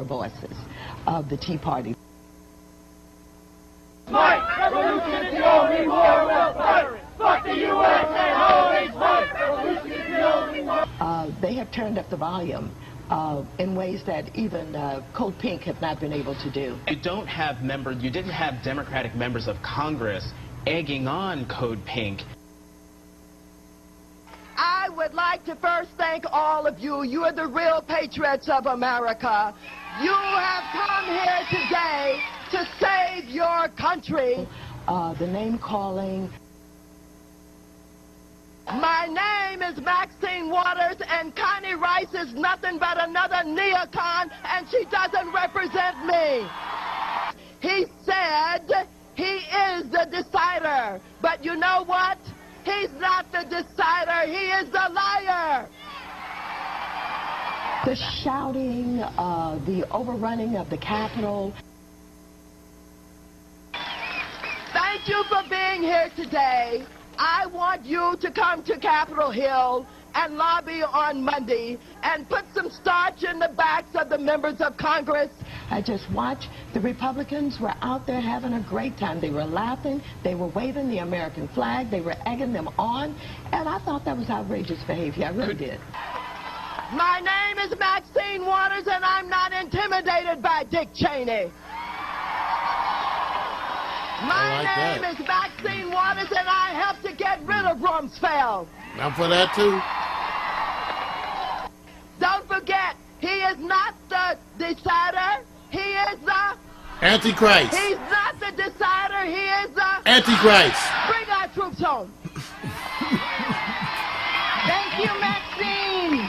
louder voices of the Tea Party. Revolution is the only war we'll fight. Fuck the U.S. and always fight. Revolution is the only war. They have turned up the volume in ways that even Code Pink have not been able to do. You didn't have Democratic members of Congress egging on Code Pink. I would like to first thank all of you. You are the real patriots of America. You have come here today to save your country. The name calling. My name is Maxine Waters, and Connie Rice is nothing but another neocon, and she doesn't represent me. He said he is the decider, but you know what? He's not the decider, he is the liar. The shouting, the overrunning of the Capitol. Thank you for being here today. I want you to come to Capitol Hill and lobby on Monday and put some starch in the backs of the members of Congress. I just watched the Republicans were out there having a great time. They were laughing, they were waving the American flag, they were egging them on, and I thought that was outrageous behavior. I really did. My name is Maxine Waters, and I'm not intimidated by Dick Cheney. My name is Maxine Waters, and I helped to get rid of Rumsfeld. I'm for that, too. Don't forget, he is not the decider. He is the... Antichrist. He's not the decider. He is the... Antichrist. Bring our troops home. Thank you, Maxine.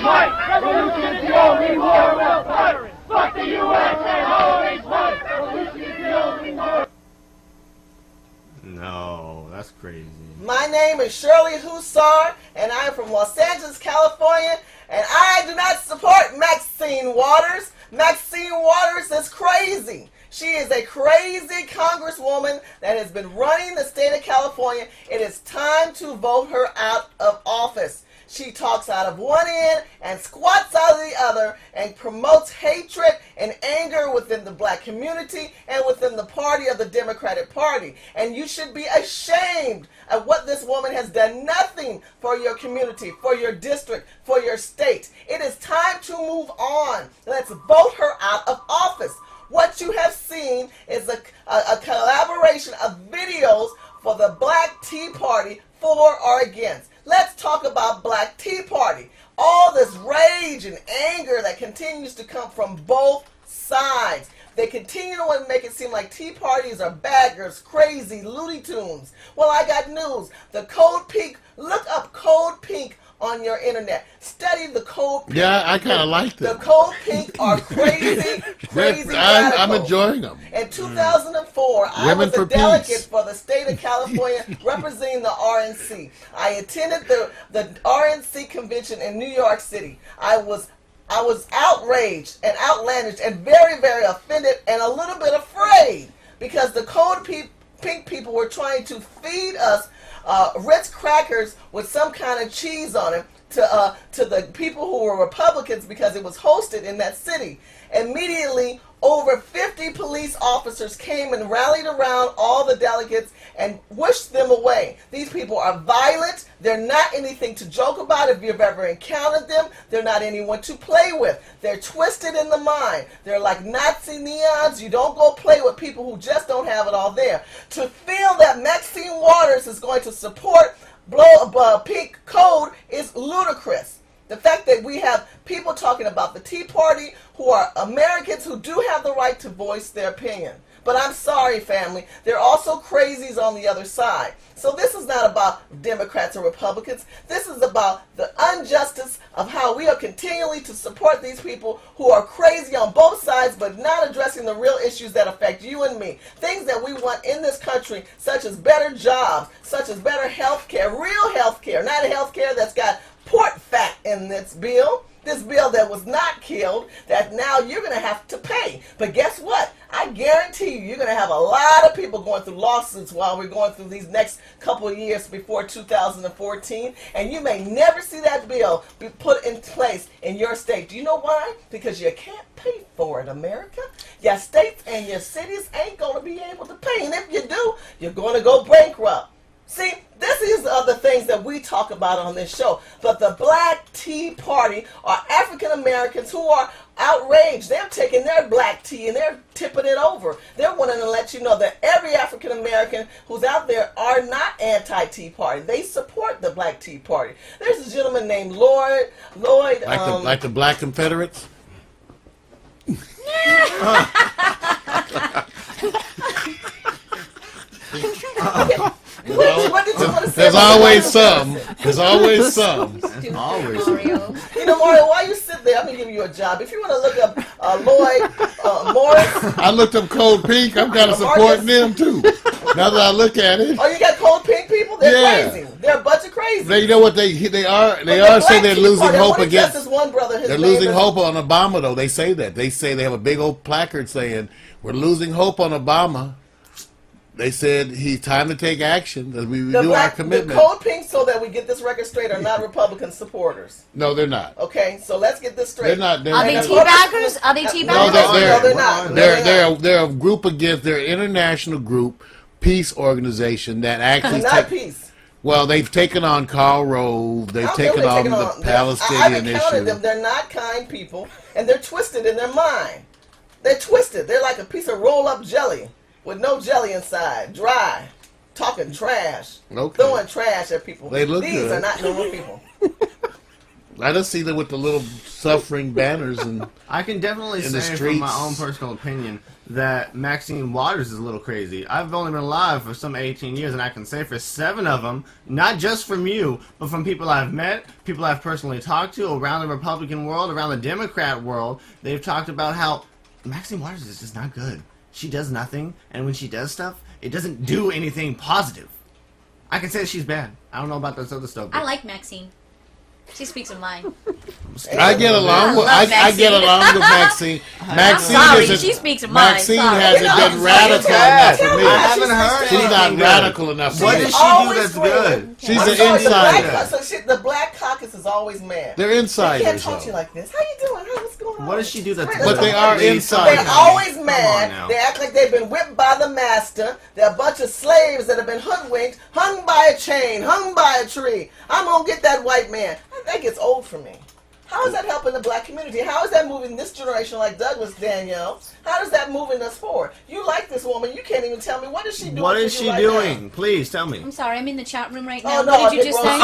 Fight! Revolution is the only war we'll fight. Fuck the U.S. and always fight. Revolution is the only war. No, that's crazy. My name is Shirley Hussar, and I am from Los Angeles, California, and I do not support Maxine Waters. Maxine Waters is crazy. She is a crazy congresswoman that has been running the state of California. It is time to vote her out of office. She talks out of one end and squats out of the other and promotes hatred and anger within the black community and within the party of the Democratic Party. And you should be ashamed of what this woman has done. Nothing for your community, for your district, for your state. It is time to move on. Let's vote her out of office. What you have seen is a collaboration of videos for the Black Tea Party, for or against. Let's talk about Black Tea Party. All this rage and anger that continues to come from both sides. They continue to want to make it seem like Tea Parties are baggers, crazy, Looney Tunes. Well, I got news. The Code Pink, look up Code Pink on your internet. Study the Code Pink. Yeah, I kind of like them. The Code Pink are crazy, crazy I'm enjoying them. In 2004, I was a delegate for the state of California representing the RNC. I attended the RNC convention in New York City. I was outraged and outlandish and very, very offended and a little bit afraid because the Code Pink people were trying to feed us Ritz crackers with some kind of cheese on it to the people who were Republicans because it was hosted in that city. Immediately, over 50 police officers came and rallied around all the delegates and wished them away. These people are violent. They're not anything to joke about if you've ever encountered them. They're not anyone to play with. They're twisted in the mind. They're like Nazi neons. You don't go play with people who just don't have it all there. To feel that Maxine Waters is going to support Pink Code is ludicrous. The fact that we have people talking about the Tea Party who are Americans who do have the right to voice their opinion. But I'm sorry, family, there are also crazies on the other side. So this is not about Democrats or Republicans. This is about the injustice of how we are continually to support these people who are crazy on both sides but not addressing the real issues that affect you and me. Things that we want in this country, such as better jobs, such as better health care, real health care, not a health care that's got pork fat in this bill. this bill that was not killed that now you're going to have to pay. But guess what? I guarantee you're going to have a lot of people going through lawsuits while we're going through these next couple of years before 2014, and you may never see that bill be put in place in your state. Do you know why? Because you can't pay for it, America. Your states and your cities ain't going to be able to pay, and if you do, you're going to go bankrupt. See, this is the things that we talk about on this show. But the Black Tea Party are African Americans who are outraged. They're taking their black tea and they're tipping it over. They're wanting to let you know that every African American who's out there are not anti-Tea Party. They support the Black Tea Party. There's a gentleman named Lloyd. Like the Black Confederates? What did you want to say? There's always some. There's always some. Always. You know, Mario, while you sit there, I'm going to give you a job. If you want to look up Lloyd Morris. I looked up Cold Pink. I'm kind of supporting them, too. Now that I look at it. Oh, you got Cold Pink people? They're crazy. They're a bunch of crazy. You know what they are? They are saying they're losing hope against. This one brother, they're losing hope on Obama, though. They say that. They say they have a big old placard saying, we're losing hope on Obama. They said he's time to take action as we renew our commitment. The Cold Pink, so that we get this record straight, are not Republican supporters. No, they're not. Okay, so let's get this straight. They're not. Are they tea baggers? Are they tea baggers? No, they're not. They're a group against. They're an international group, peace organization that actually. Not peace. Well, they've taken on Karl Rove. They've taken on the Palestinian issue. I've encountered them. They're not kind people, and they're twisted in their mind. They're twisted. They're like a piece of roll-up jelly. With no jelly inside, dry, talking trash, throwing trash at people. They look These good. are not normal people. I just see them with the little suffering banners and. I can definitely say from my own personal opinion that Maxine Waters is a little crazy. I've only been alive for some 18 years, and I can say for 7 of them, not just from you, but from people I've met, people I've personally talked to around the Republican world, around the Democrat world, they've talked about how Maxine Waters is just not good. She does nothing, and when she does stuff, it doesn't do anything positive. I can say that she's bad. I don't know about this other stuff. I like Maxine. She speaks of mine. I get along with Maxine. Maxine she speaks of mine. Maxine hasn't been radical enough for me. I haven't heard. She's not radical enough for me. What does she do that's good? She's an insider. So the Black Caucus is always mad. They're insiders. They can't talk to you like this. How you doing? What's going on? What does she do that's good? But they are insiders. They're always mad. They act like they've been whipped by the master. They're a bunch of slaves that have been hoodwinked, hung by a chain, hung by a tree. I'm going to get that white man. That gets old for me. How is that helping the black community? How is that moving this generation like Douglas, Danielle? How is that moving us forward? You like this woman. You can't even tell me. What is she doing? What is she doing? Please tell me. I'm sorry. I'm in the chat room right now. Oh, no, what did you just say?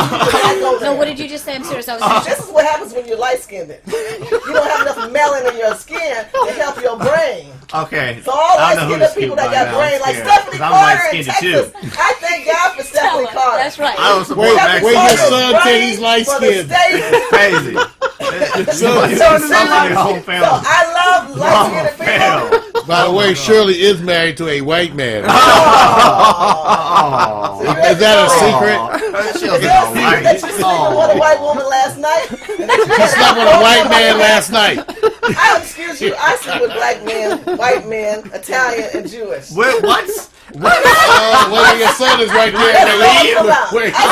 No, what did you just say? I'm serious. I was This is what happens when you're light-skinned. You don't have enough melanin in your skin to help your brain. Okay. So all light-skinned people that got brain, like Stephanie Carter in Texas. I thank God for Stephanie Carter. That's right. I don't support Maxine. Wait, your son said he's light-skinned. It's crazy. So I love light-skinned people. By the way, Shirley is married to a white man. Is that a secret? She slept with a white woman last night. She slept with a white man last night. Excuse you, I sleep with black men, white men, Italian, and Jewish. What? Well, your son is right there. I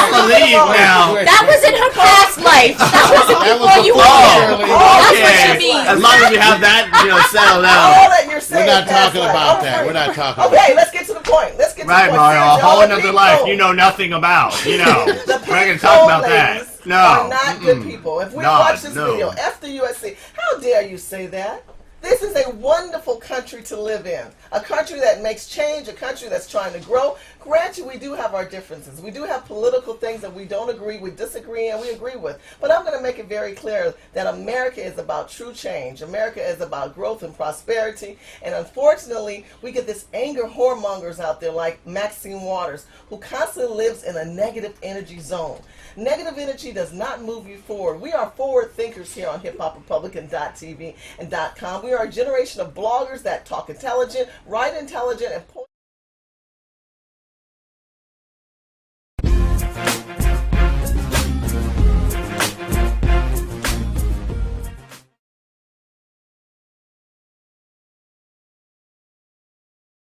believe now. That was in her past life. That wasn't before you were here. That's what she means. As long as you have that, settled out. All that you're saying. We're not talking about that. We're not talking about that. Okay, let's get to the point. Right, Mario. A whole another life you know nothing about. We're not going to talk about that. No. Are not good people. If we watch this video, F the USC, how dare you say that? This is a wonderful country to live in. A country that makes change, a country that's trying to grow. Granted, we do have our differences. We do have political things that we don't agree, we disagree, and we agree with. But I'm going to make it very clear that America is about true change. America is about growth and prosperity. And unfortunately, we get this anger whoremongers out there like Maxine Waters, who constantly lives in a negative energy zone. Negative energy does not move you forward. We are forward thinkers here on hiphoprepublican.tv and .com. We are a generation of bloggers that talk intelligent, write intelligent, and point